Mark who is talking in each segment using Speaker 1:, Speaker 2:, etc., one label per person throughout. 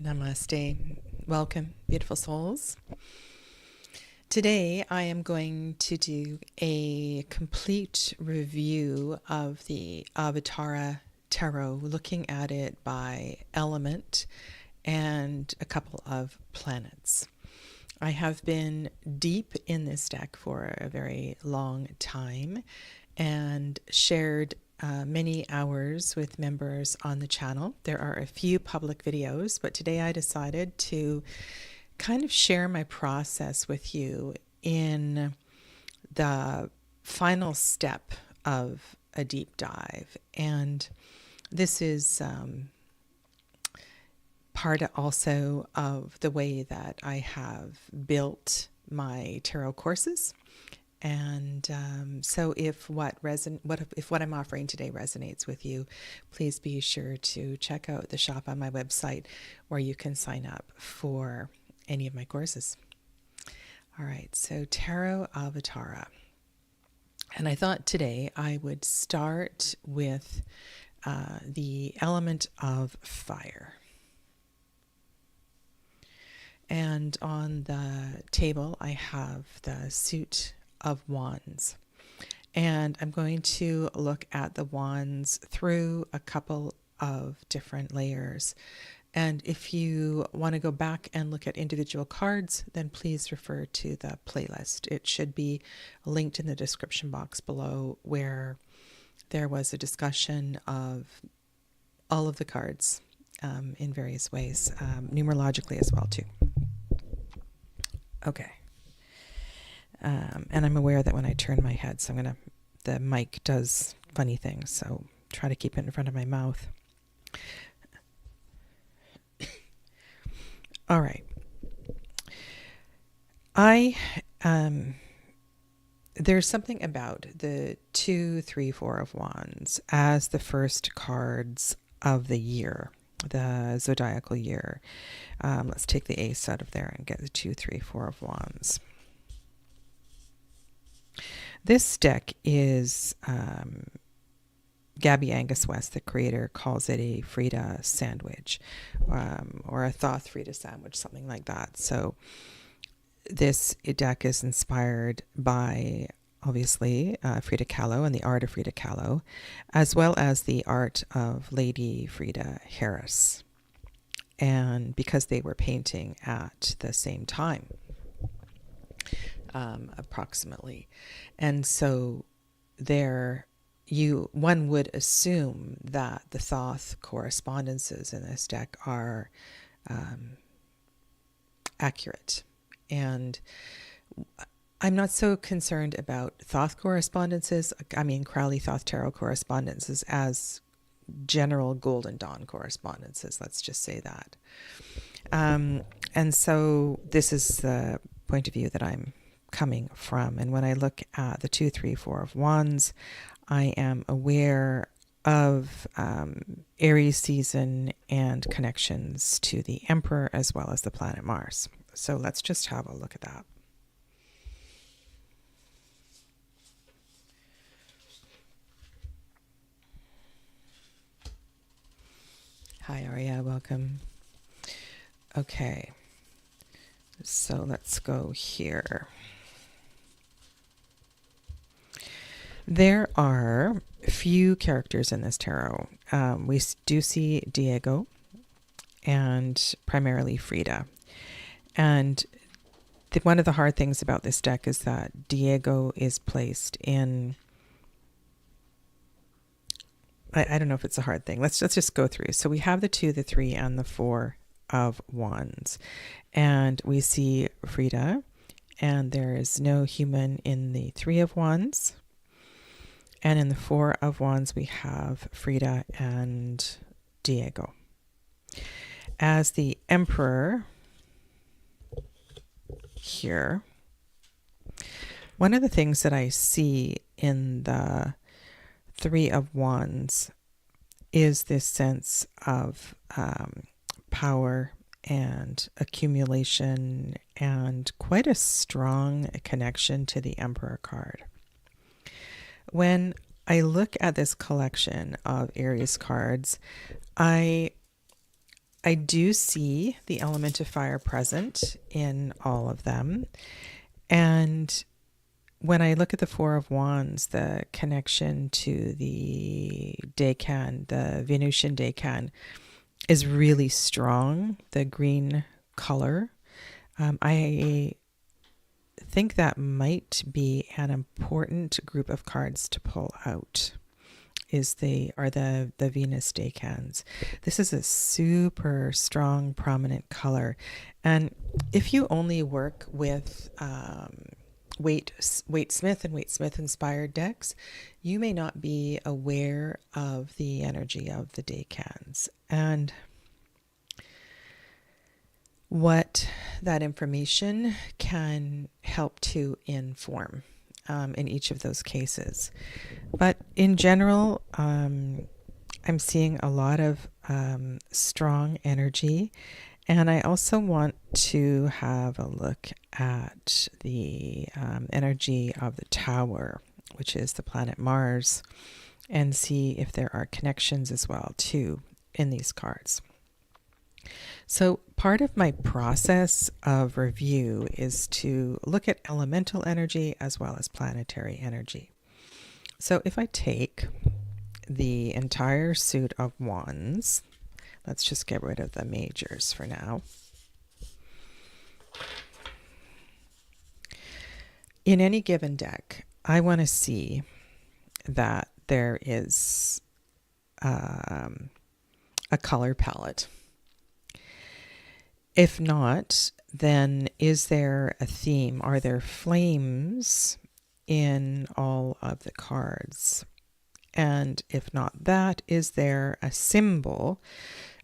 Speaker 1: Namaste. Welcome, beautiful souls. Today I am going to do a complete review of the Avatara tarot, looking at it by element and a couple of planets. I have been deep in this deck for a very long time and shared many hours with members on the channel. There are a few public videos, but today I decided to kind of share my process with you in the final step of a deep dive. And this is part also of the way that I have built my tarot courses. And so if what I'm offering today resonates with you, please be sure to check out the shop on my website where you can sign up for any of my courses. All right, so Tarot Avatara. And I thought today I would start with the element of fire. And on the table I have the suit of wands, and I'm going to look at the wands through a couple of different layers. And if you want to go back and look at individual cards, then please refer to the playlist. It should be linked in the description box below, where there was a discussion of all of the cards in various ways, numerologically as well too. Okay. And I'm aware that when I turn my head, so the mic does funny things, so try to keep it in front of my mouth. All right. There's something about the 2, 3, 4 of wands as the first cards of the year, the zodiacal year. Let's take the ace out of there and get the 2, 3, 4 of wands. This deck is Gabby Angus-West, the creator, calls it a Frida sandwich, or a Thoth-Frida sandwich, something like that. So this deck is inspired by, obviously, Frida Kahlo and the art of Frida Kahlo, as well as the art of Lady Frieda Harris, and because they were painting at the same time. Approximately. And so one would assume that the Thoth correspondences in this deck are accurate. And I'm not so concerned about Thoth correspondences. I mean, Crowley Thoth Tarot correspondences as general Golden Dawn correspondences. Let's just say that. And so this is the point of view that I'm coming from. And when I look at the 2, 3, 4 of wands, I am aware of Aries season and connections to the Emperor as well as the planet Mars. So let's just have a look at that. Hi Aria, welcome. Okay, so let's go here. There are few characters in this tarot. We do see Diego and primarily Frida. And one of the hard things about this deck is that Diego is placed in... I don't know if it's a hard thing. Let's just go through. So we have the 2, the 3, and the 4 of wands. And we see Frida, and there is no human in the 3 of wands. And in the 4 of wands, we have Frida and Diego. As the Emperor here, one of the things that I see in the 3 of wands is this sense of power and accumulation and quite a strong connection to the Emperor card. When I look at this collection of Aries cards, I I do see the element of fire present in all of them. And when I look at the Four of Wands, the connection to the decan, the Venusian decan, is really strong, the green color. I think that might be an important group of cards to pull out. The Venus decans. This is a super strong, prominent color. And if you only work with Waite Smith and Waite Smith inspired decks, you may not be aware of the energy of the decans and what that information can help to inform in each of those cases. But in general, I'm seeing a lot of strong energy. And I also want to have a look at the energy of the Tower, which is the planet Mars, and see if there are connections as well, too, in these cards. So part of my process of review is to look at elemental energy as well as planetary energy. So if I take the entire suit of wands, let's just get rid of the majors for now. In any given deck, I want to see that there is a color palette. If not, then is there a theme? Are there flames in all of the cards? And if not that, is there a symbol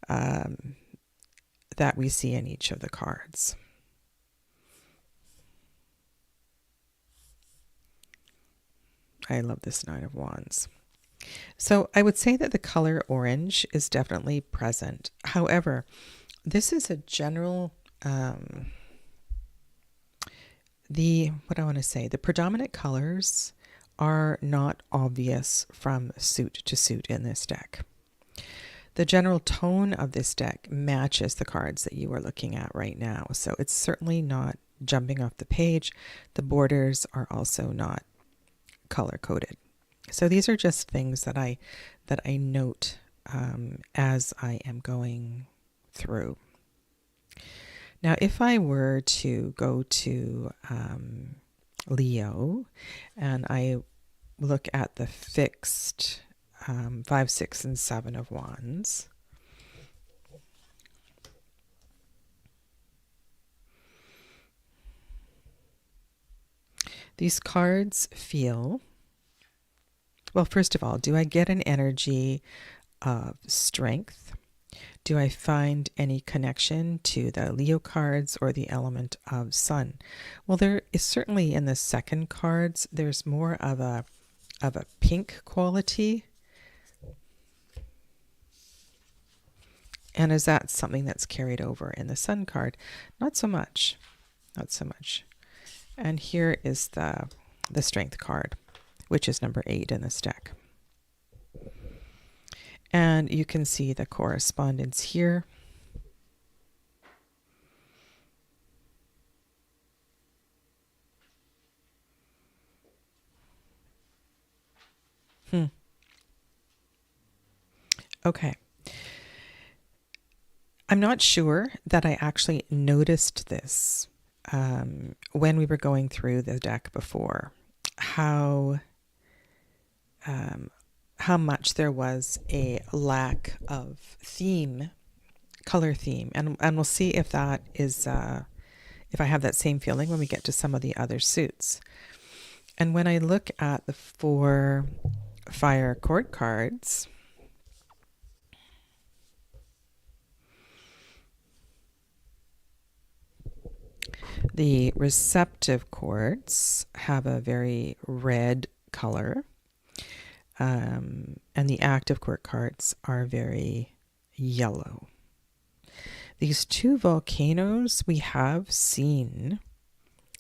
Speaker 1: that we see in each of the cards? I love this Nine of Wands. So I would say that the color orange is definitely present. However, this is a general, the predominant colors are not obvious from suit to suit in this deck. The general tone of this deck matches the cards that you are looking at right now. So it's certainly not jumping off the page. The borders are also not color-coded. So these are just things that I note as I am going through. Now, if I were to go to Leo and I look at the fixed 5, 6, and 7 of wands, these cards feel, well, first of all, do I get an energy of strength? Do I find any connection to the Leo cards or the element of sun? Well, there is certainly in the second cards, there's more of a pink quality. And is that something that's carried over in the sun card? Not so much. Not so much. And here is the strength card, which is number 8 in this deck. And you can see the correspondence here. Okay. I'm not sure that I actually noticed this when we were going through the deck before, how much there was a lack of theme, color theme. And we'll see if that is, if I have that same feeling when we get to some of the other suits. And when I look at the 4 fire court cards, the receptive courts have a very red color. And the active court cards are very yellow. These 2 volcanoes we have seen.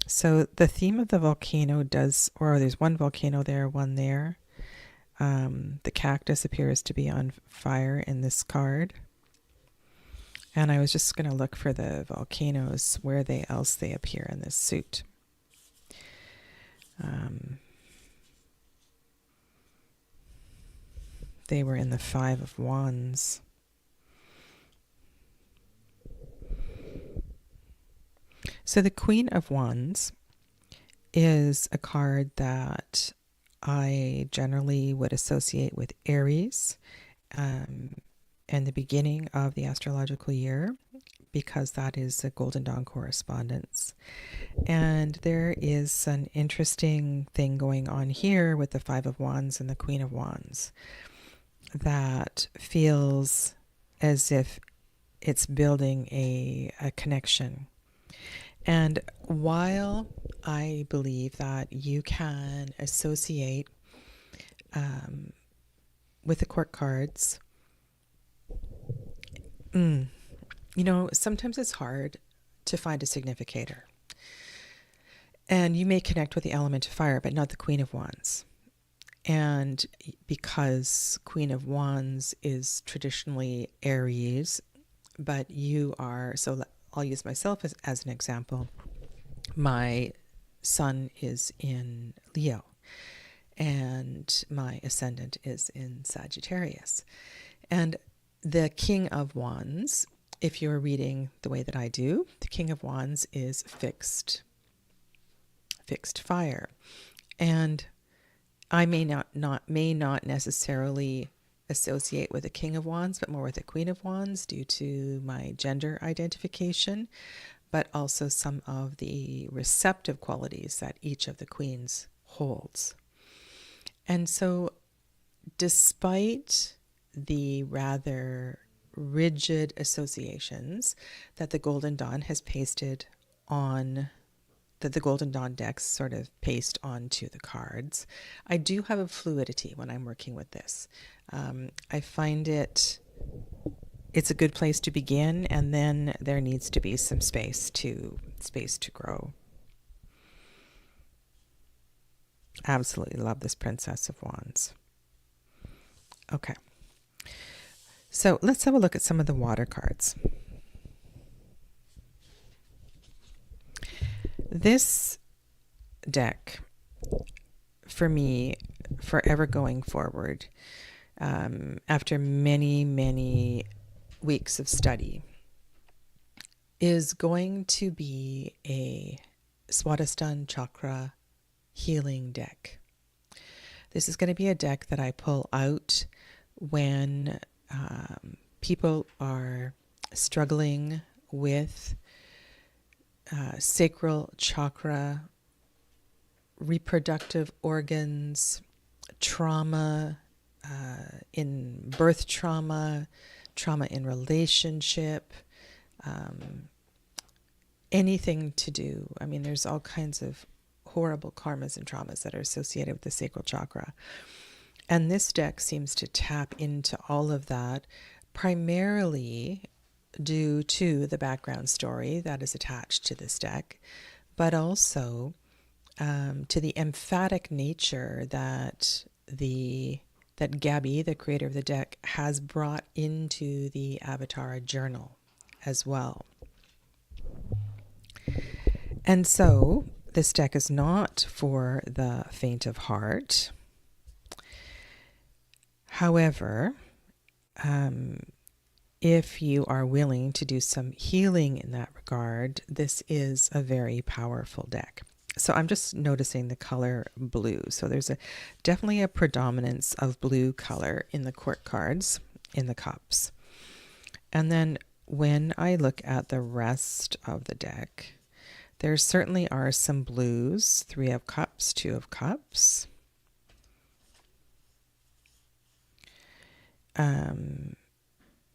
Speaker 1: So the theme of the volcano does, or there's one volcano there, one there. The cactus appears to be on fire in this card. And I was just going to look for the volcanoes where else they appear in this suit. They were in the Five of Wands. So the Queen of Wands is a card that I generally would associate with Aries and the beginning of the astrological year, because that is a Golden Dawn correspondence. And there is an interesting thing going on here with the Five of Wands and the Queen of Wands that feels as if it's building a connection. And while I believe that you can associate with the court cards, sometimes it's hard to find a significator. And you may connect with the element of fire, but not the Queen of Wands. And because Queen of Wands is traditionally Aries, but you are, so I'll use myself as an example. My sun is in Leo, and my ascendant is in Sagittarius. And the King of Wands, if you're reading the way that I do, the King of Wands is fixed fire. And I may not necessarily associate with the King of Wands, but more with the Queen of Wands due to my gender identification, but also some of the receptive qualities that each of the queens holds. And so despite the rather rigid associations that the Golden Dawn has pasted on, that the Golden Dawn decks sort of paste onto the cards, I do have a fluidity when I'm working with this. I find it's a good place to begin, and then there needs to be some space to grow. Absolutely love this Princess of Wands. Okay. So let's have a look at some of the water cards. This deck, for me, forever going forward, after many, many weeks of study, is going to be a Swadhisthana chakra healing deck. This is going to be a deck that I pull out when people are struggling with sacral chakra, reproductive organs, trauma, in birth trauma in relationship, anything to do. I mean, there's all kinds of horrible karmas and traumas that are associated with the sacral chakra. And this deck seems to tap into all of that, primarily due to the background story that is attached to this deck, but also to the emphatic nature that Gabby, the creator of the deck, has brought into the Avatara journal as well. And so this deck is not for the faint of heart. However, if you are willing to do some healing in that regard, this is a very powerful deck. So I'm just noticing the color blue. So there's definitely a predominance of blue color in the court cards, in the cups. And then when I look at the rest of the deck, there certainly are some blues, 3 of cups, 2 of cups.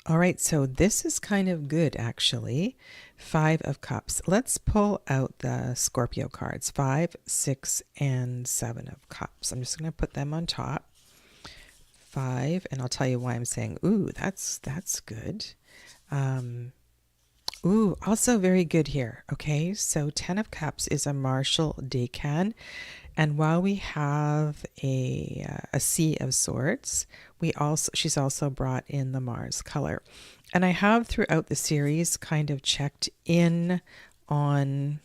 Speaker 1: All right, so this is kind of good, actually. 5 of cups. Let's pull out the Scorpio cards, 5, 6, and 7 of cups. I'm just going to put them on top. 5, and I'll tell you why I'm saying, ooh, that's good. Ooh, also very good here. Okay, so 10 of cups is a Martial Decan. And while we have a Sea of Swords, she's also brought in the Mars color. And I have throughout the series kind of checked in on,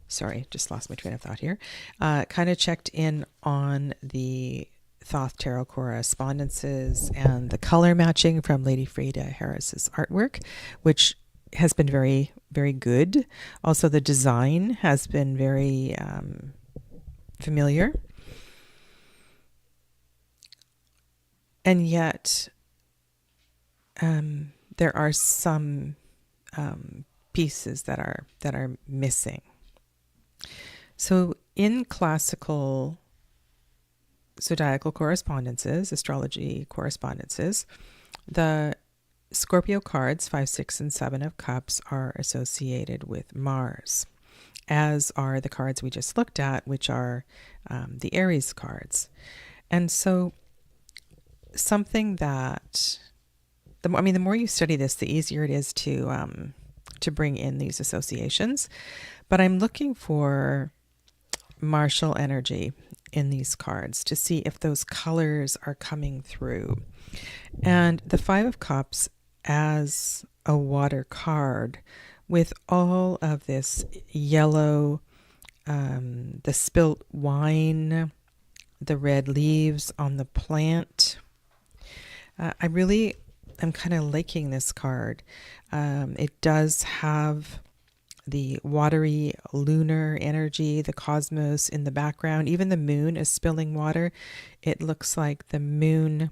Speaker 1: sorry, just lost my train of thought here, kind of checked in on the Thoth Tarot correspondences and the color matching from Lady Frieda Harris's artwork, which has been very, very good. Also, the design has been very familiar. And yet, there are some pieces that are missing. So, in classical zodiacal correspondences, astrology correspondences, the Scorpio cards 5, 6, and 7 of Cups are associated with Mars, as are the cards we just looked at, which are the Aries cards. And so, something that the more you study this, the easier it is to bring in these associations. But I'm looking for martial energy in these cards to see if those colors are coming through. And the 5 of Cups as a water card with all of this yellow, the spilt wine, the red leaves on the plant. I really am kind of liking this card. It does have the watery lunar energy, the cosmos in the background. Even the moon is spilling water. It looks like the moon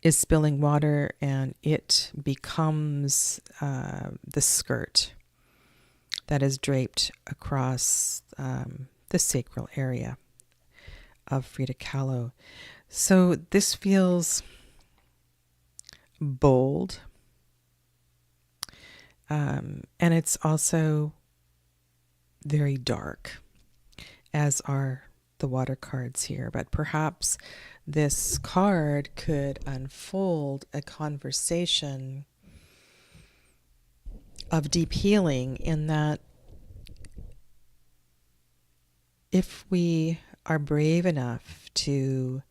Speaker 1: is spilling water and it becomes the skirt that is draped across the sacral area of Frida Kahlo. So this feels bold. And it's also very dark, as are the water cards here. But perhaps this card could unfold a conversation of deep healing, in that if we are brave enough to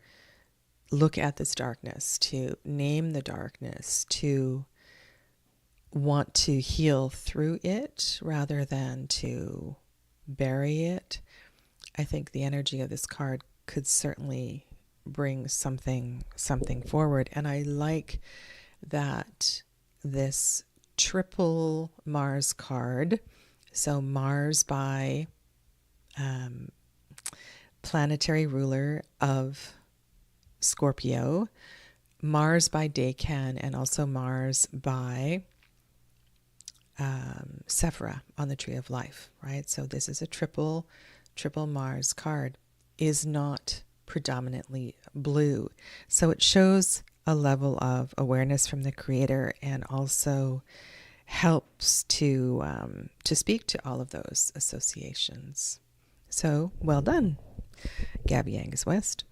Speaker 1: look at this darkness, to name the darkness, to want to heal through it rather than to bury it, I think the energy of this card could certainly bring something forward. And I like that this triple Mars card, so Mars by planetary ruler of Scorpio, Mars by Decan, and also Mars by Sephira on the Tree of Life, right? So this is a triple Mars card, is not predominantly blue. So it shows a level of awareness from the creator, and also helps to speak to all of those associations. So well done, Gabby Angus-West.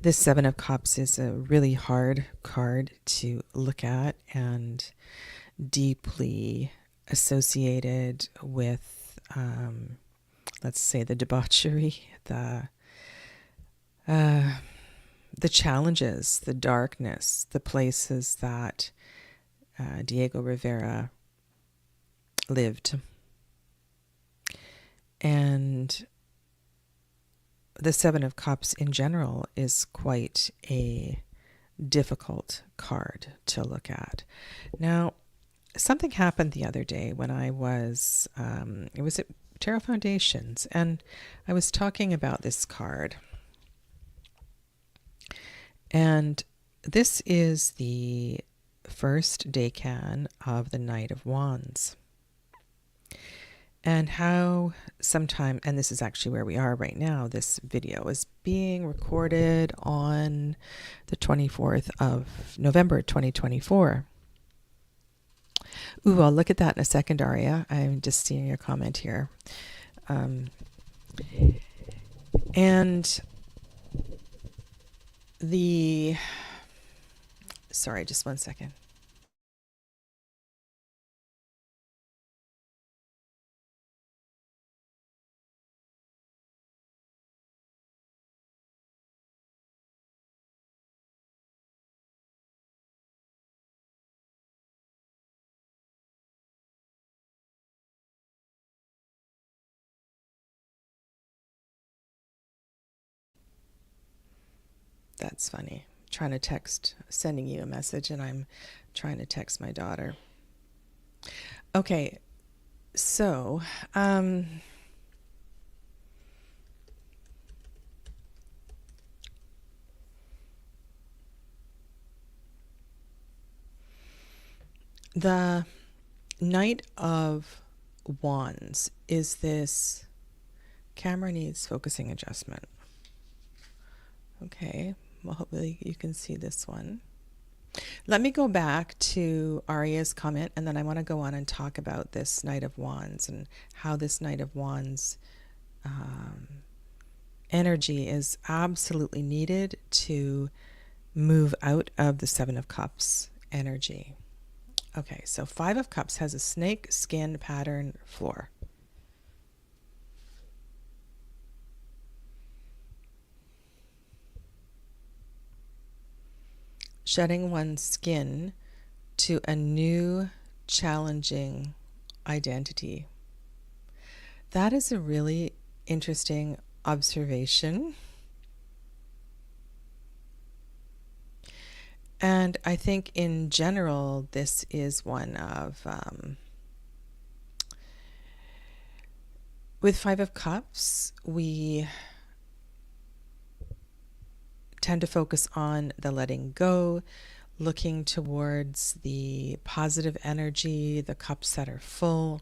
Speaker 1: This 7 of Cups is a really hard card to look at and deeply associated with, let's say, the debauchery, the challenges, the darkness, the places that Diego Rivera lived. And the 7 of Cups in general is quite a difficult card to look at. Now, something happened the other day when I was, it was at Tarot Foundations, and I was talking about this card. And this is the first decan of the Knight of Wands. And how sometime, and this is actually where we are right now, this video is being recorded on the 24th of November, 2024. Ooh, I'll look at that in a second, Aria. I'm just seeing your comment here. And sorry, just one second. That's funny. Trying to text, sending you a message, and I'm trying to text my daughter. Okay, so the Knight of Wands is this. Camera needs focusing adjustment. Okay, well, hopefully you can see this one. Let me go back to Aria's comment, and then I want to go on and talk about this Knight of Wands and how this Knight of Wands energy is absolutely needed to move out of the Seven of Cups energy. Okay, so Five of Cups has a snake skin pattern floor. Shedding one's skin to a new, challenging identity. That is a really interesting observation. And I think in general, this is one of, with Five of Cups, we tend to focus on the letting go, looking towards the positive energy, the cups that are full.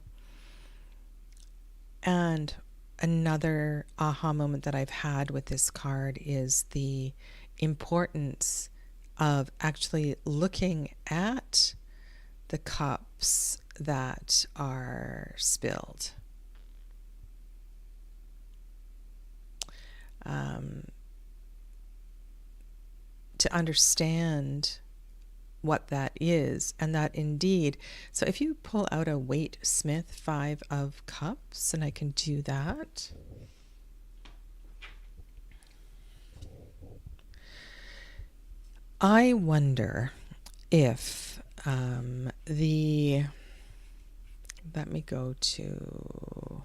Speaker 1: And another aha moment that I've had with this card is the importance of actually looking at the cups that are spilled. To understand what that is, and that indeed, so if you pull out a Waite Smith Five of Cups, and I can do that. I wonder if let me go to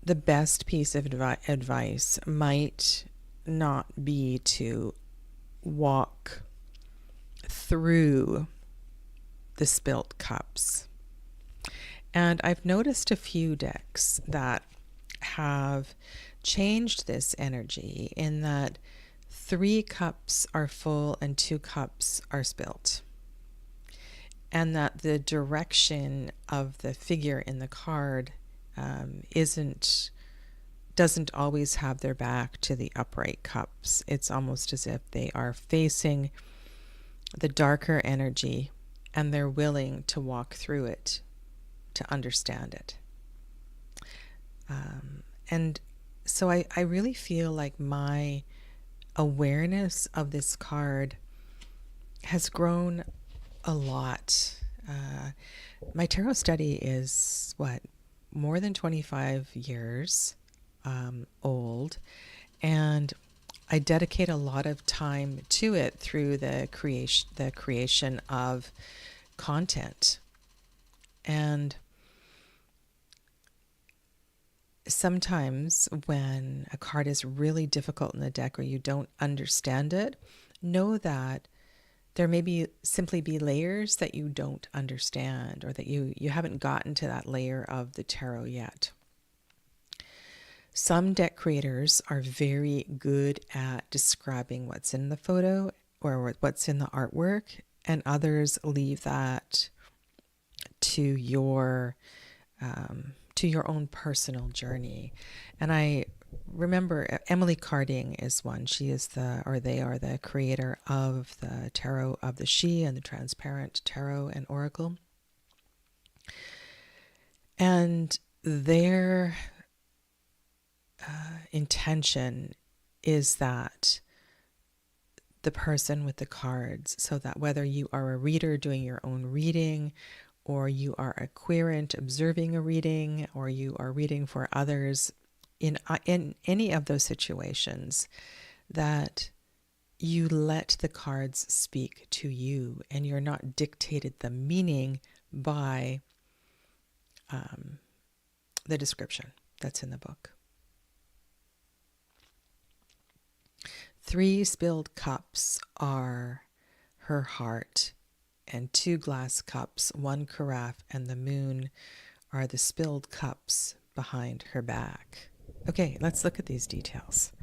Speaker 1: the best piece of advice might not be to walk through the spilt cups. And I've noticed a few decks that have changed this energy in that 3 cups are full and 2 cups are spilt. And that the direction of the figure in the card doesn't always have their back to the upright cups. It's almost as if they are facing the darker energy and they're willing to walk through it to understand it. And so I really feel like my awareness of this card has grown a lot. My tarot study is more than 25 years old, and I dedicate a lot of time to it through the creation of content. And sometimes when a card is really difficult in the deck or you don't understand it, know that there may simply be layers that you don't understand, or that you haven't gotten to that layer of the tarot yet. Some deck creators are very good at describing what's in the photo or what's in the artwork, and others leave that to your own personal journey. And I remember Emily Carding is one. They are the creator of the Tarot of the She and the Transparent Tarot and Oracle. And their intention is that the person with the cards, so that whether you are a reader doing your own reading, or you are a querent observing a reading, or you are reading for others, in any of those situations, that you let the cards speak to you and you're not dictated the meaning by the description that's in the book. 3 spilled cups are her heart, and 2 glass cups, 1 carafe, and the moon are the spilled cups behind her back. Okay, let's look at these details.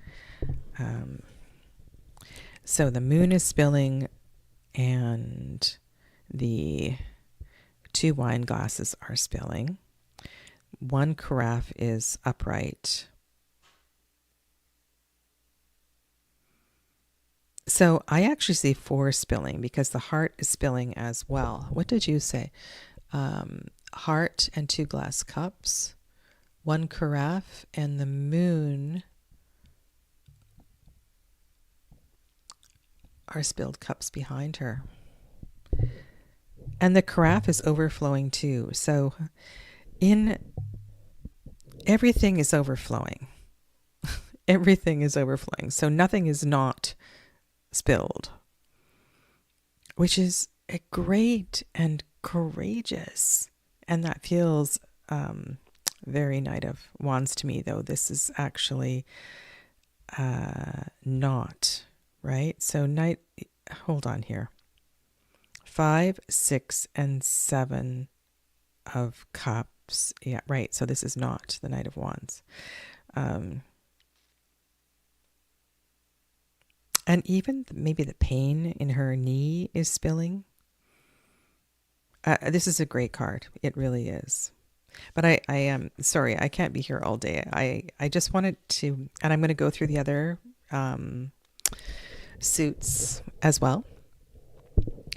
Speaker 1: So the moon is spilling, and the 2 wine glasses are spilling. 1 carafe is upright. So I actually see 4 spilling because the heart is spilling as well. What did you say? Heart and 2 glass cups, 1 carafe, and the moon are spilled cups behind her. And the carafe is overflowing too. So everything is overflowing. Everything is overflowing. So nothing is not spilled, which is a great and courageous. And that feels very Knight of Wands to me, though this is actually not, right? So hold on here. 5, 6, and 7 of cups. Yeah, right. So this is not the Knight of Wands. And even maybe the pain in her knee is spilling. This is a great card. It really is. But I am sorry, I can't be here all day. I just wanted to, and I'm going to go through the other suits as well.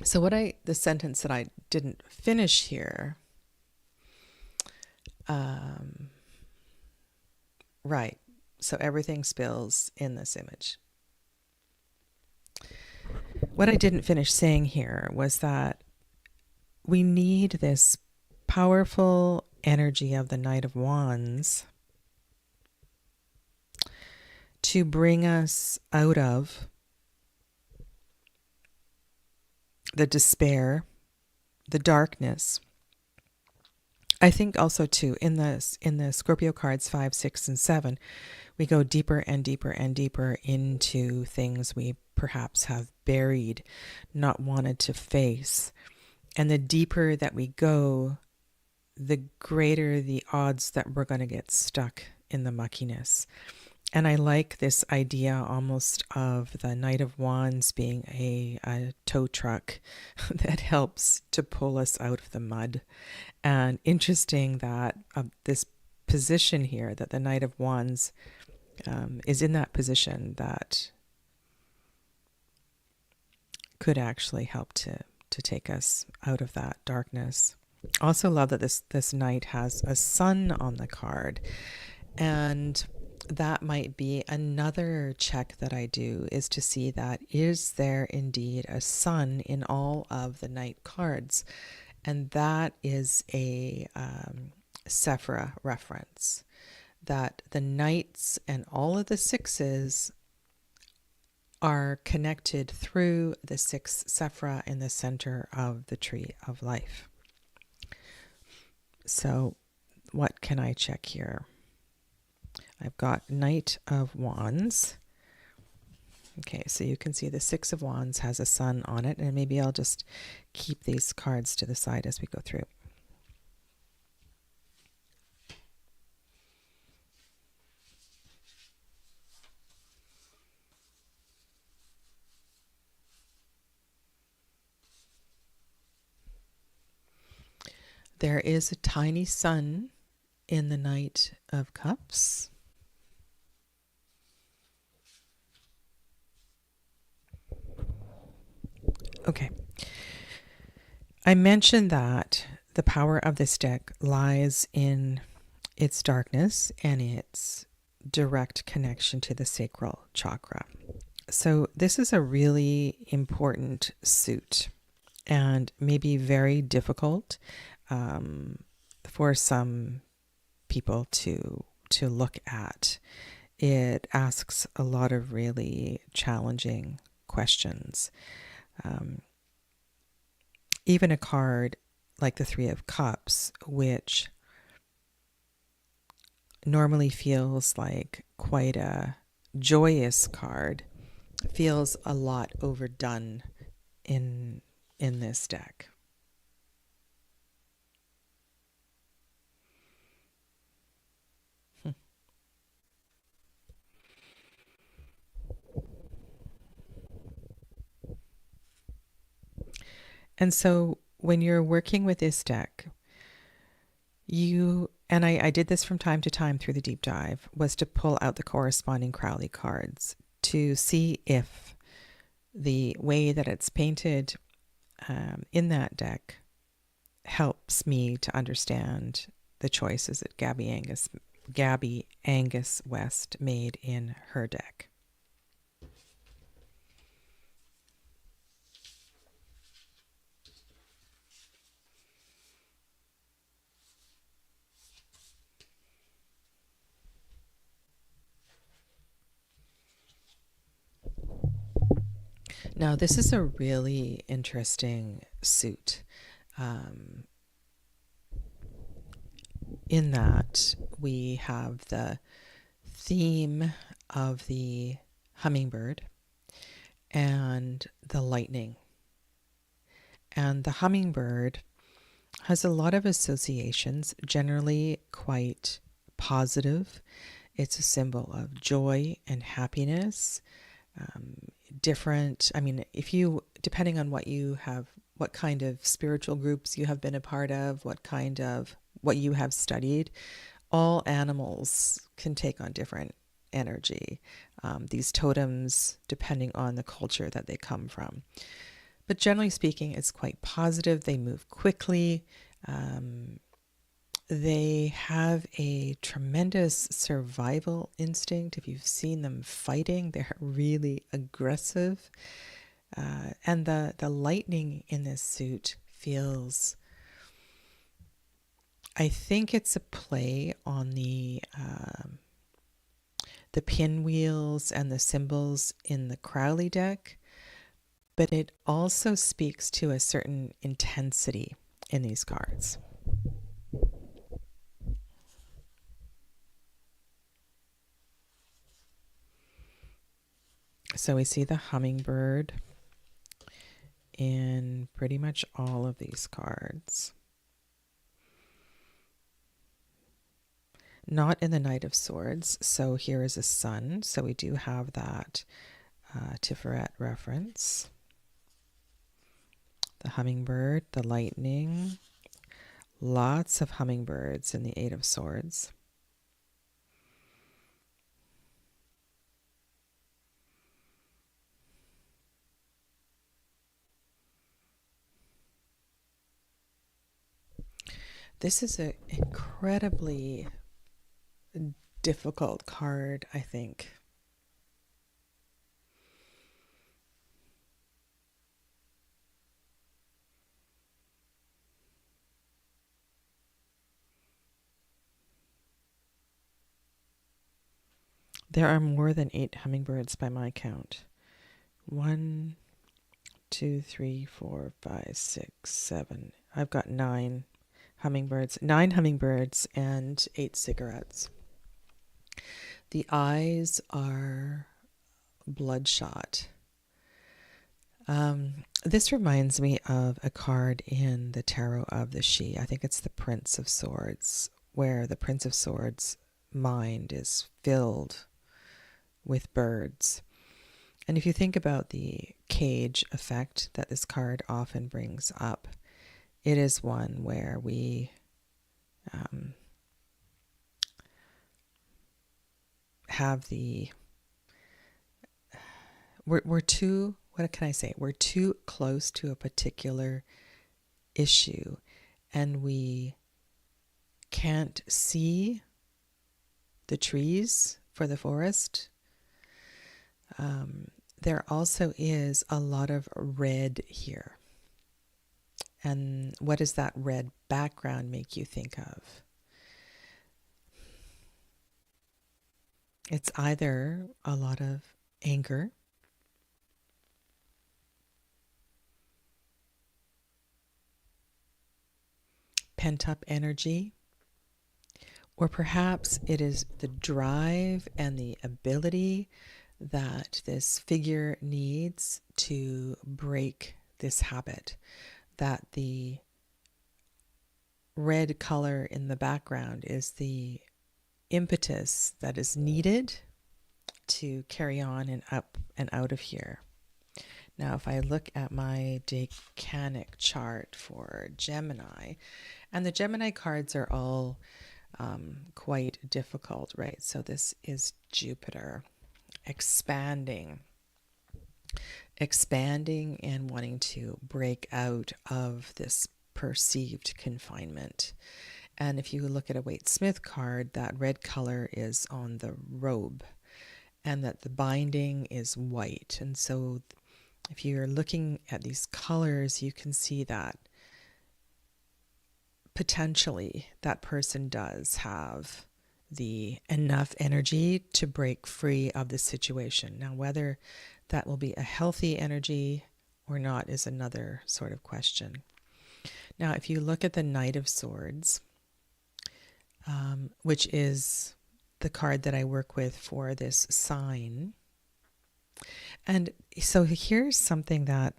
Speaker 1: So the sentence that I didn't finish here, right. So everything spills in this image. What I didn't finish saying here was that we need this powerful energy of the Knight of Wands to bring us out of the despair, the darkness. I think also too in the Scorpio cards 5, 6, and 7, we go deeper and deeper and deeper into things we perhaps have buried, not wanted to face. And the deeper that we go, the greater the odds that we're going to get stuck in the muckiness. And I like this idea almost of the Knight of Wands being a tow truck that helps to pull us out of the mud. And interesting that this position here, that the Knight of Wands is in that position that could actually help to take us out of that darkness. Also love that this knight has a sun on the card, and that might be another check that I do, is to see that is there indeed a sun in all of the knight cards, and that is a Sephira reference, that the knights and all of the sixes are connected through the 6 Sephira in the center of the tree of life. So what can I check here? I've got Knight of Wands. Okay, so you can see the 6 of Wands has a sun on it, and maybe I'll just keep these cards to the side as we go through. There is a tiny sun in the Knight of Cups. Okay. I mentioned that the power of this deck lies in its darkness and its direct connection to the sacral chakra. So this is a really important suit and maybe very difficult for some people to look at. It asks a lot of really challenging questions. Even a card like the 3 of Cups, which normally feels like quite a joyous card, feels a lot overdone in this deck. And so when you're working with this deck, and I did this from time to time through the deep dive, was to pull out the corresponding Crowley cards to see if the way that it's painted in that deck helps me to understand the choices that Gabby Angus-West made in her deck. Now, this is a really interesting suit in that we have the theme of the hummingbird and the lightning. And the hummingbird has a lot of associations, generally quite positive. It's a symbol of joy and happiness. Depending on what kind of spiritual groups you have been a part of, what you have studied, all animals can take on different energy. These totems, depending on the culture that they come from. But generally speaking, it's quite positive. They move quickly. They have a tremendous survival instinct. If you've seen them fighting, they're really aggressive. And the lightning in this suit feels, I think it's a play on the pinwheels and the symbols in the Crowley deck, but it also speaks to a certain intensity in these cards. So we see the hummingbird in pretty much all of these cards. Not in the Knight of Swords. So here is a sun. So we do have that Tiferet reference. The hummingbird, the lightning. Lots of hummingbirds in the Eight of Swords. This is an incredibly difficult card, I think. There are more than 8 hummingbirds by my count. 1, 2, 3, 4, 5, 6, 7. I've got 9 hummingbirds. 9 hummingbirds and 8 cigarettes. The eyes are bloodshot. This reminds me of a card in the Tarot of the She. I think it's the Prince of Swords, where the Prince of Swords' mind is filled with birds. And if you think about the cage effect that this card often brings up, it is one where we have we're too, what can I say? We're too close to a particular issue and we can't see the trees for the forest. There also is a lot of red here. And what does that red background make you think of? It's either a lot of anger, pent-up energy, or perhaps it is the drive and the ability that this figure needs to break this habit, that the red color in the background is the impetus that is needed to carry on and up and out of here. Now, if I look at my decanic chart for Gemini, and the Gemini cards are all quite difficult, right? So this is Jupiter expanding and wanting to break out of this perceived confinement. And if you look at a Waite-Smith card, that red color is on the robe, and that the binding is white. And so if you're looking at these colors, you can see that potentially that person does have the enough energy to break free of the situation. Now, whether that will be a healthy energy or not is another sort of question. Now, if you look at the Knight of Swords, which is the card that I work with for this sign, and so here's something that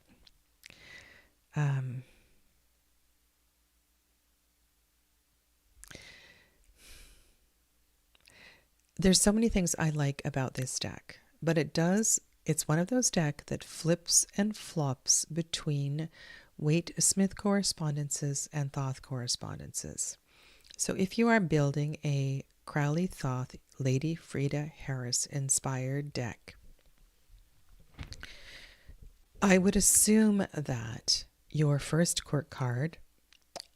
Speaker 1: there's so many things I like about this deck, but it's one of those decks that flips and flops between Waite-Smith correspondences and Thoth correspondences. So if you are building a Crowley Thoth Lady Frieda Harris inspired deck, I would assume that your first court card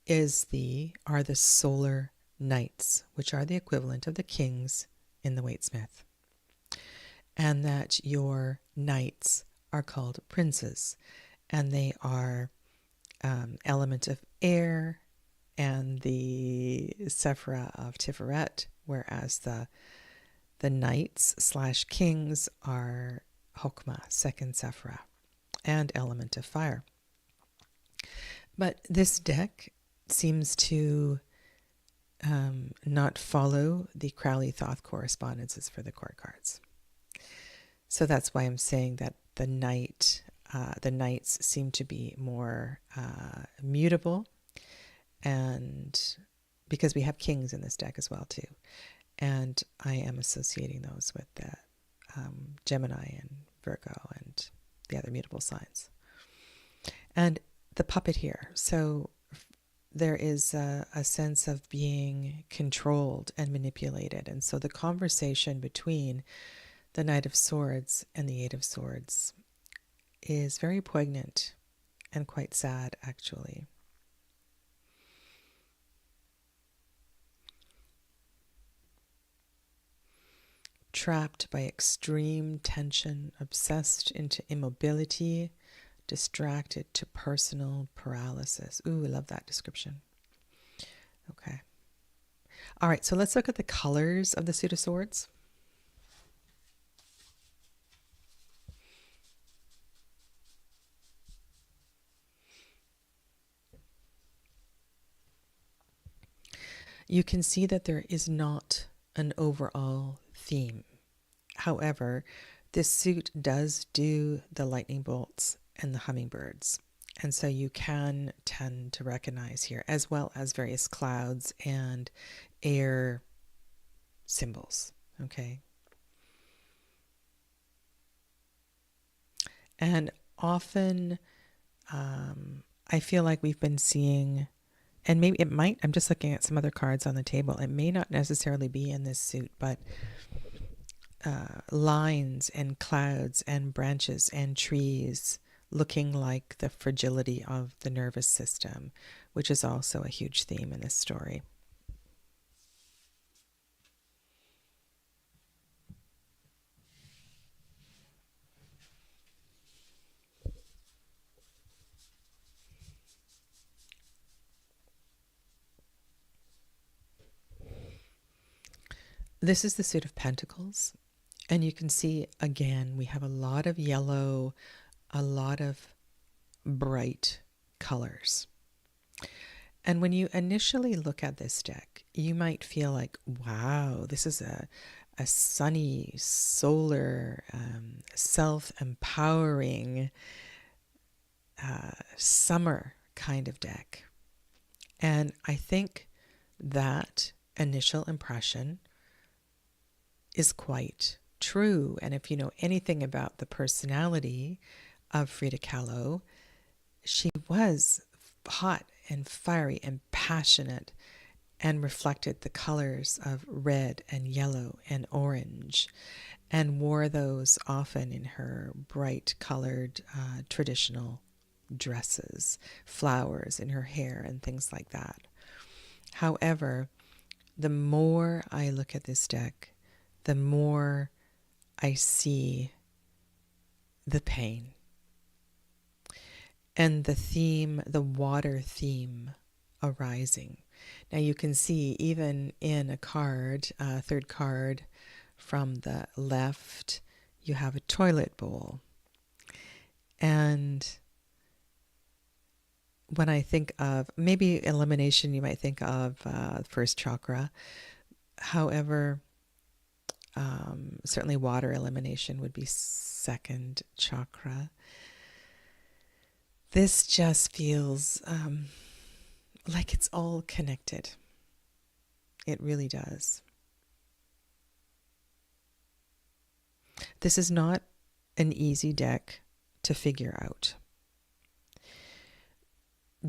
Speaker 1: are the solar knights, which are the equivalent of the kings in the Waite-Smith, and that your knights are called princes, and they are element of air and the Sephira of Tiferet, whereas the knights / kings are Hokmah, second Sephira, and element of fire. But this deck seems to not follow the Crowley Thoth correspondences for the court cards. So that's why I'm saying that the knights seem to be more mutable, and because we have kings in this deck as well too, and I am associating those with the Gemini and Virgo and the other mutable signs, and the puppet here. So there is a sense of being controlled and manipulated, and so the conversation between the Knight of Swords and the Eight of Swords is very poignant and quite sad, actually. Trapped by extreme tension, obsessed into immobility, distracted to personal paralysis. Ooh, I love that description. Okay. All right, so let's look at the colors of the suit of swords. You can see that there is not an overall theme. However, this suit does do the lightning bolts and the hummingbirds. And so you can tend to recognize here, as well as various clouds and air symbols. Okay. And often I feel like we've been seeing, and maybe it might, I'm just looking at some other cards on the table. It may not necessarily be in this suit, but lines and clouds and branches and trees looking like the fragility of the nervous system, which is also a huge theme in this story. This is the suit of Pentacles, and you can see again we have a lot of yellow, a lot of bright colors. And when you initially look at this deck, you might feel like, wow, this is a a sunny, solar, self-empowering summer kind of deck. And I think that initial impression is quite true. And if you know anything about the personality of Frida Kahlo, she was hot and fiery and passionate and reflected the colors of red and yellow and orange, and wore those often in her bright colored traditional dresses, flowers in her hair and things like that. However, the more I look at this deck, the more I see the pain. And the theme, the water theme arising. Now you can see even in a card, third card from the left, you have a toilet bowl. And when I think of maybe elimination, you might think of first chakra. However, certainly water elimination would be second chakra. This just feels like it's all connected. It really does. This is not an easy deck to figure out.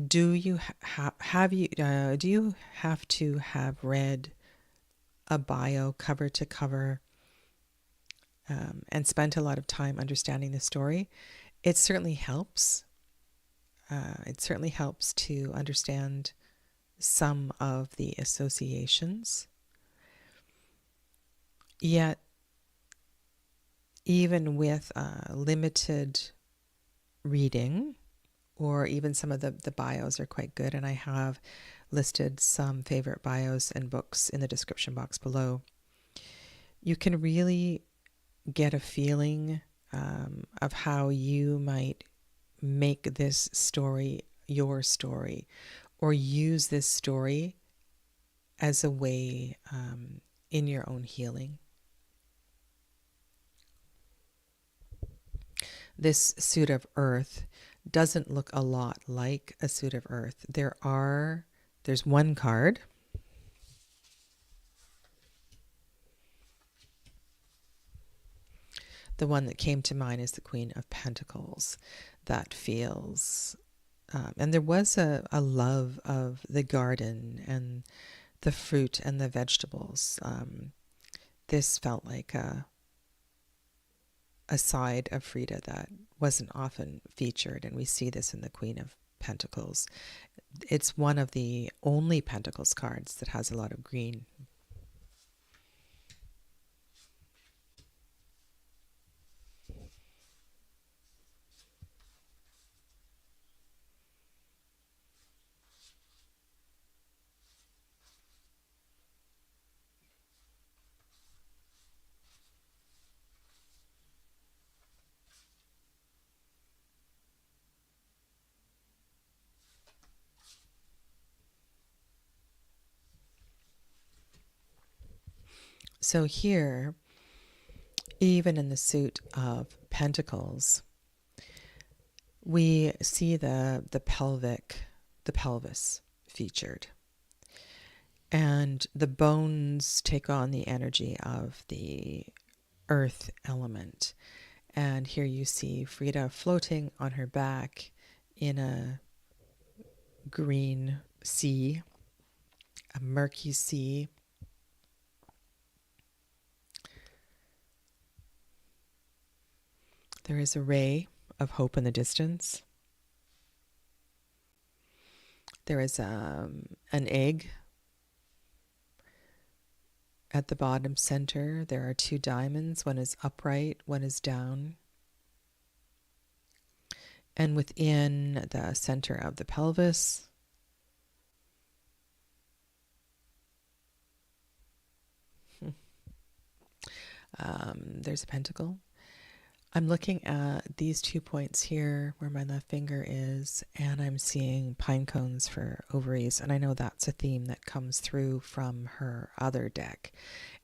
Speaker 1: Do you do you have to have read a bio cover to cover and spent a lot of time understanding the story? It certainly helps. It certainly helps to understand some of the associations. Yet, even with limited reading, or even some of the bios are quite good, and I have listed some favorite bios and books in the description box below, you can really get a feeling of how you might make this story your story, or use this story as a way in your own healing. This suit of earth doesn't look a lot like a suit of earth. There's one card. The one that came to mind is the Queen of Pentacles. That feels, and there was a love of the garden and the fruit and the vegetables. This felt like a side of Frida that wasn't often featured, and we see this in the Queen of Pentacles. It's one of the only Pentacles cards that has a lot of green. So here, even in the suit of Pentacles, we see the pelvis featured. And the bones take on the energy of the earth element. And here you see Frida floating on her back in a green sea, a murky sea. There is a ray of hope in the distance. There is an egg at the bottom center. There are two diamonds. One is upright, one is down. And within the center of the pelvis, there's a pentacle. I'm looking at these 2 points here where my left finger is, and I'm seeing pine cones for ovaries. And I know that's a theme that comes through from her other deck.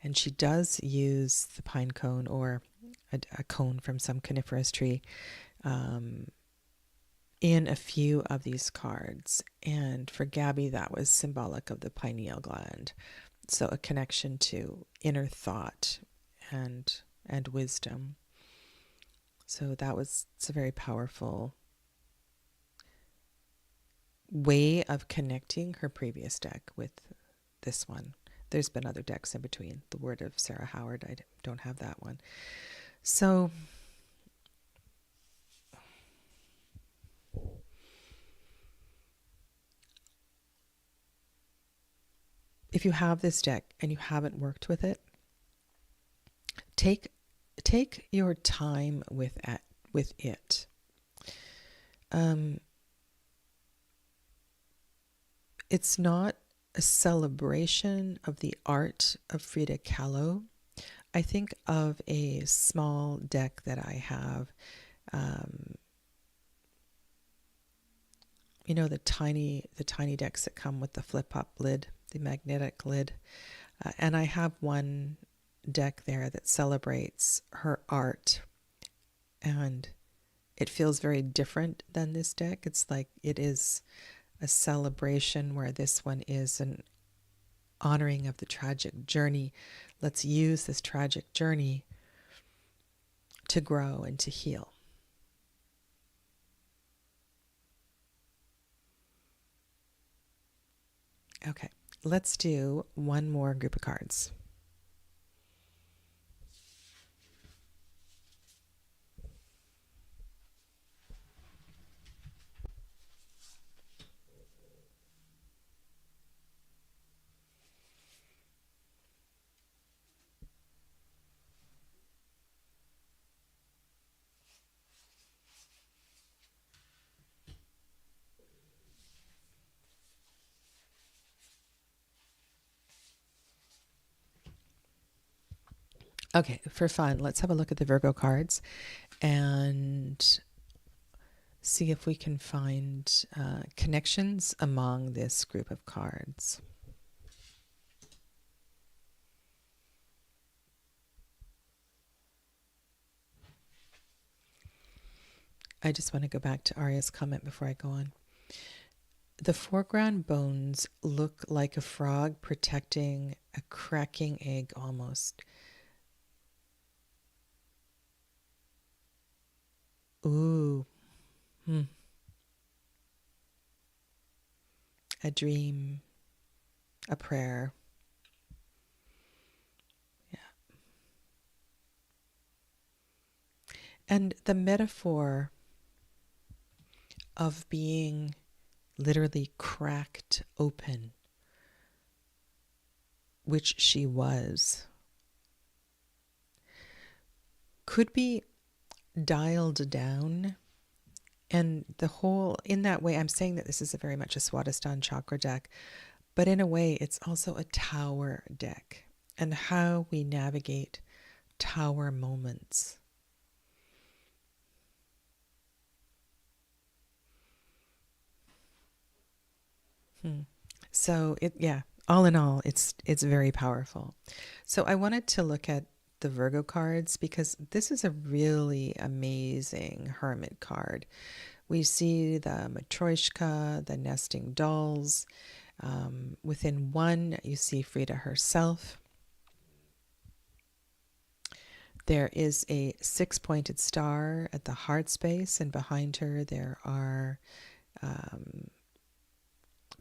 Speaker 1: And she does use the pine cone or a cone from some coniferous tree in a few of these cards. And for Gabby, that was symbolic of the pineal gland. So a connection to inner thought and wisdom. So it's a very powerful way of connecting her previous deck with this one. There's been other decks in between. The Word of Sarah Howard, I don't have that one. So if you have this deck and you haven't worked with it, take your time with it. It's not a celebration of the art of Frida Kahlo. I think of a small deck that I have. You know, the tiny decks that come with the flip-up lid, the magnetic lid. And I have one deck there that celebrates her art, and it feels very different than this deck. It's like it is a celebration, where this one is an honoring of the tragic journey. Let's use this tragic journey to grow and to heal. Okay, let's do one more group of cards. Okay, for fun, let's have a look at the Virgo cards and see if we can find connections among this group of cards. I just want to go back to Arya's comment before I go on. The foreground bones look like a frog protecting a cracking egg almost. Ooh. A dream, a prayer. Yeah. And the metaphor of being literally cracked open, which she was, could be dialed down. And the whole, in that way, I'm saying that this is a very much a Swadhisthana chakra deck, but in a way, it's also a tower deck, and how we navigate tower moments. So all in all, it's very powerful. So I wanted to look at the Virgo cards because this is a really amazing hermit card. We see the Matryoshka, the nesting dolls. Within one, you see Frida herself. There is a 6-pointed star at the heart space, and behind her there are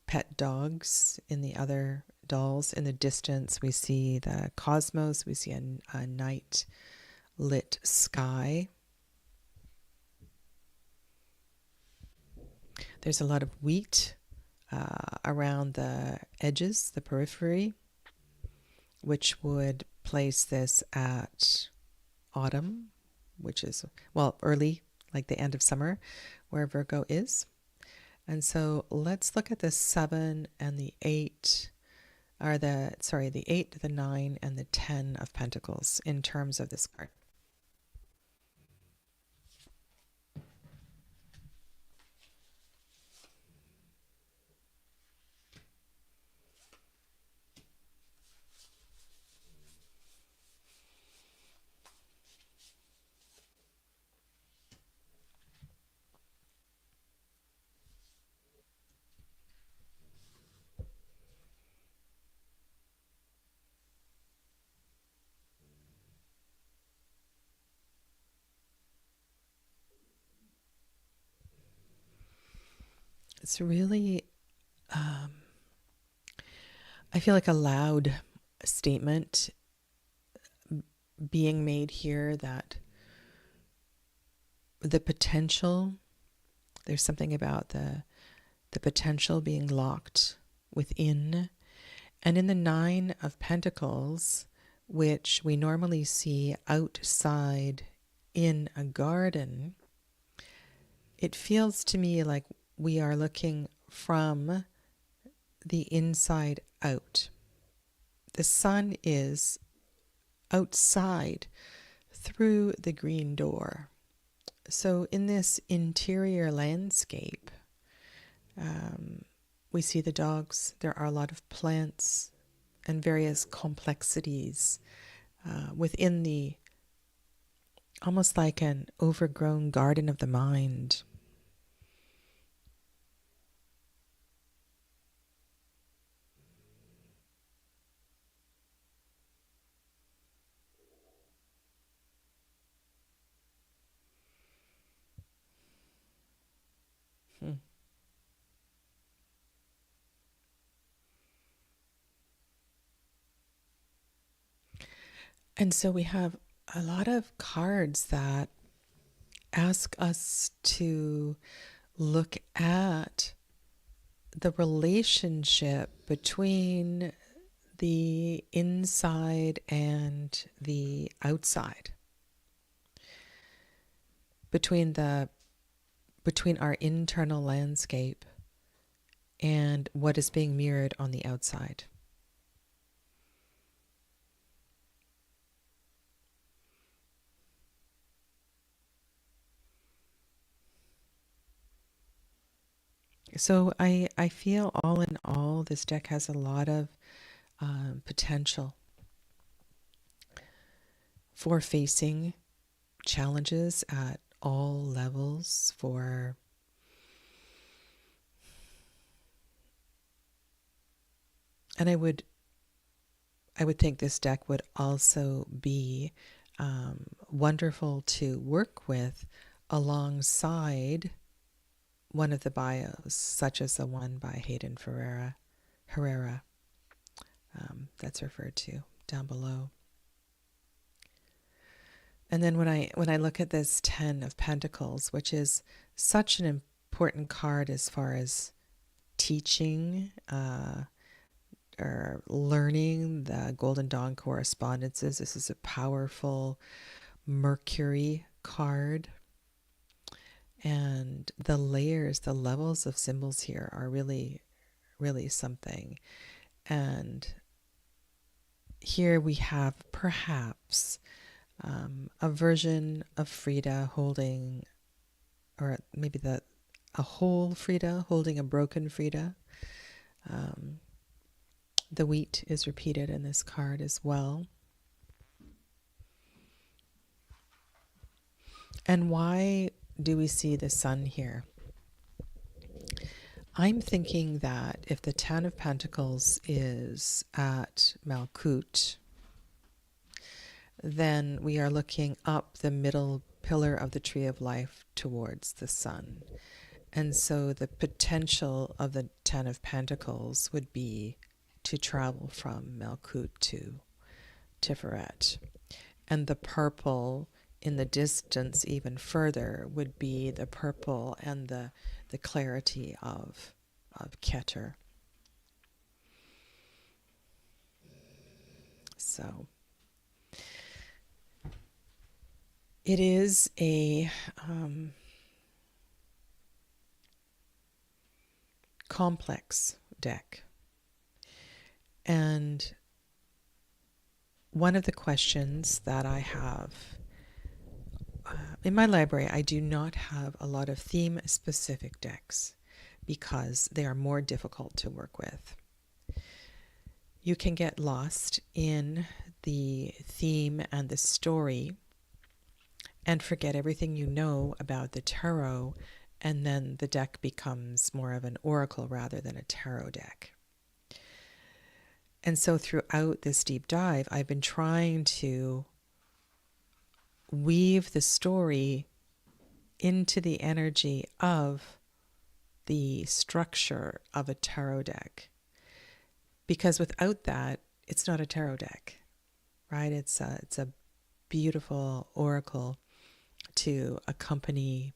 Speaker 1: pet dogs in the other dolls. In the distance, we see the cosmos. We see a night lit sky. There's a lot of wheat around the edges, the periphery, which would place this at autumn, which is, well, early, like the end of summer, where Virgo is. And so let's look at the 7 and the 8, or the 8, the 9, and the 10 of Pentacles in terms of this card. it's really, I feel like a loud statement being made here that the potential, there's something about the potential being locked within. And in the Nine of Pentacles, which we normally see outside in a garden, it feels to me like we are looking from the inside out. The sun is outside through the green door. So in this interior landscape, we see the dogs. There are a lot of plants and various complexities within the, almost like an overgrown garden of the mind. And so we have a lot of cards that ask us to look at the relationship between the inside and the outside, between our internal landscape and what is being mirrored on the outside. So I feel all in all, this deck has a lot of potential for facing challenges at all levels, and I would think this deck would also be wonderful to work with alongside one of the bios, such as the one by Hayden Herrera, that's referred to down below. And then when I look at this Ten of Pentacles, which is such an important card as far as teaching or learning the Golden Dawn correspondences, this is a powerful Mercury card. And the layers, the levels of symbols here are really, really something. And here we have perhaps a version of Frida holding, or maybe a whole Frida holding a broken Frida. The wheat is repeated in this card as well. And why do we see the sun here? I'm thinking that if the Ten of Pentacles is at Malkut, then we are looking up the middle pillar of the tree of life towards the sun. And so the potential of the Ten of Pentacles would be to travel from Malkut to Tiferet. And the purple in the distance even further would be the purple and the clarity of Keter. So it is a complex deck. And one of the questions that I have in my library, I do not have a lot of theme-specific decks because they are more difficult to work with. You can get lost in the theme and the story and forget everything you know about the tarot, and then the deck becomes more of an oracle rather than a tarot deck. And so throughout this deep dive, I've been trying to weave the story into the energy of the structure of a tarot deck, because without that, it's not a tarot deck, right? It's a beautiful oracle to accompany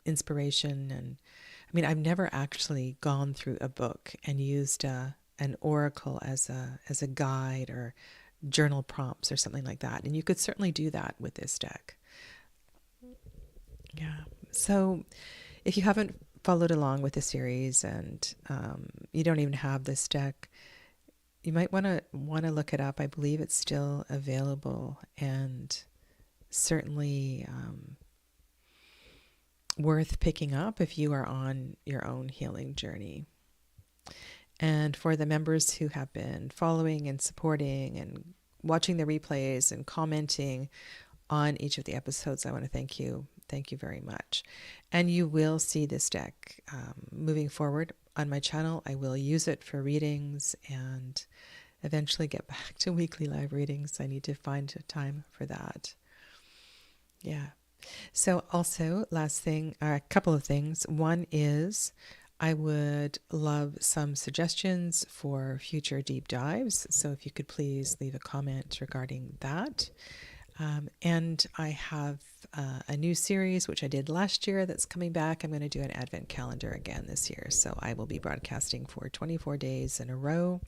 Speaker 1: inspiration. And I mean, I've never actually gone through a book and used an oracle as a guide or journal prompts or something like that. And you could certainly do that with this deck. Yeah. So if you haven't followed along with the series and you don't even have this deck, you might want to look it up. I believe it's still available and certainly worth picking up if you are on your own healing journey. And for the members who have been following and supporting and watching the replays and commenting on each of the episodes, I want to thank you. Thank you very much. And you will see this deck moving forward on my channel. I will use it for readings and eventually get back to weekly live readings. I need to find a time for that. Yeah. So also, last thing, or a couple of things. One is I would love some suggestions for future deep dives. So if you could please leave a comment regarding that. And I have a new series, which I did last year, that's coming back. I'm going to do an advent calendar again this year. So I will be broadcasting for 24 days in a row,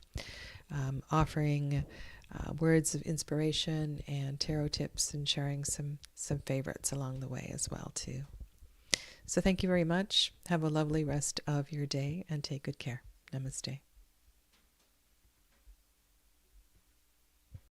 Speaker 1: offering words of inspiration and tarot tips and sharing some favorites along the way as well, too. So thank you very much. Have a lovely rest of your day and take good care. Namaste.